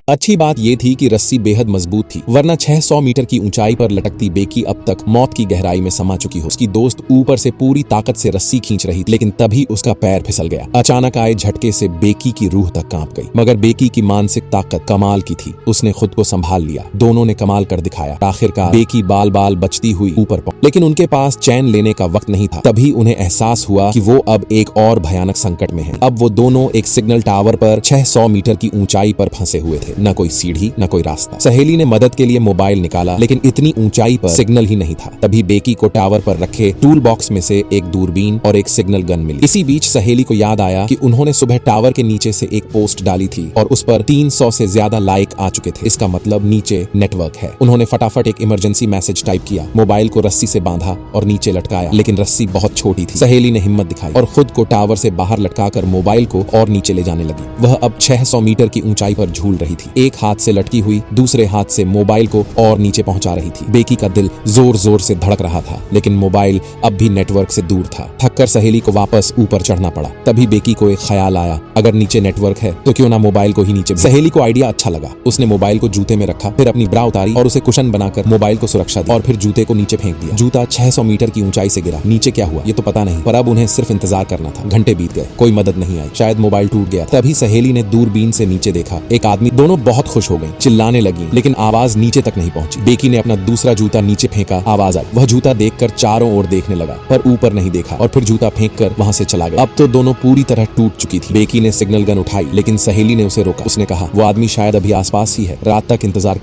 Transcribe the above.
अच्छी बात ये थी कि रस्सी बेहद मजबूत थी, वरना 600 मीटर की ऊंचाई पर लटकती बेकी अब तक मौत की गहराई में समा चुकी हो। उसकी दोस्त ऊपर से पूरी ताकत से रस्सी खींच रही, लेकिन तभी उसका पैर फिसल गया। अचानक आए झटके से बेकी की रूह तक कांप गई, मगर बेकी की मानसिक ताकत कमाल की थी। उसने खुद को संभाल लिया। दोनों ने कमाल कर दिखाया। आखिरकार बेकी बाल बाल बचती हुई ऊपर पहुंची, लेकिन उनके पास चैन लेने का वक्त नहीं था। तभी उन्हें एहसास हुआ कि वो अब एक और भयानक संकट में हैं। अब वो दोनों एक सिग्नल टावर पर 600 मीटर की ऊंचाई पर फंसे हुए थे। न कोई सीढ़ी, न कोई रास्ता। सहेली ने मदद के लिए मोबाइल निकाला, लेकिन इतनी ऊंचाई पर सिग्नल ही नहीं था। तभी बेकी को टावर पर रखे टूल बॉक्स में से एक दूरबीन और एक सिग्नल गन मिली। इसी बीच सहेली को याद आया कि उन्होंने सुबह टावर के नीचे से एक पोस्ट डाली थी और उस पर 300 से ज्यादा लाइक आ चुके थे। इसका मतलब नीचे नेटवर्क है। उन्होंने फटाफट एक इमरजेंसी मैसेज टाइप किया, मोबाइल को रस्सी से बांधा और नीचे लटकाया, लेकिन रस्सी बहुत छोटी थी। सहेली ने हिम्मत दिखाई और खुद को टावर से बाहर लटकाकर मोबाइल को और नीचे ले जाने लगी। वह अब 600 मीटर की ऊंचाई पर झूल रही थी। एक हाथ से लटकी हुई, दूसरे हाथ से मोबाइल को और नीचे पहुंचा रही थी। बेकी का दिल जोर जोर से धड़क रहा था, लेकिन मोबाइल अब भी नेटवर्क से दूर था। थककर सहेली को वापस ऊपर चढ़ना पड़ा। तभी बेकी को एक ख्याल आया, अगर नीचे नेटवर्क है तो क्यों ना मोबाइल को ही नीचे। सहेली को आइडिया अच्छा लगा। उसने मोबाइल को जूते में रखा, फिर अपनी ब्रा उतारी और उसे कुशन बनाकर मोबाइल को सुरक्षा दी और फिर जूते को नीचे फेंक दिया। जूता 600 मीटर की ऊंचाई से गिरा। नीचे क्या हुआ ये तो पता नहीं, पर अब उन्हें सिर्फ इंतजार करना था। घंटे बीत गए, कोई मदद नहीं आई। शायद मोबाइल टूट गया। तभी सहेली ने दूरबीन से नीचे देखा, एक आदमी। दोनों बहुत खुश हो गई, चिल्लाने लगी, लेकिन आवाज नीचे तक नहीं पहुंची। बेकी ने अपना दूसरा जूता नीचे फेंका, आवाज आई। वह जूता देखकर चारों ओर देखने लगा, पर ऊपर नहीं देखा और फिर जूता फेंककर वहां से चला गया। अब तो दोनों पूरी तरह टूट चुकी थी। बेकी ने सिग्नल गन उठाई, लेकिन सहेली ने उसे रोका। उसने कहा, वो आदमी शायद अभी आसपास ही है, रात तक इंतजार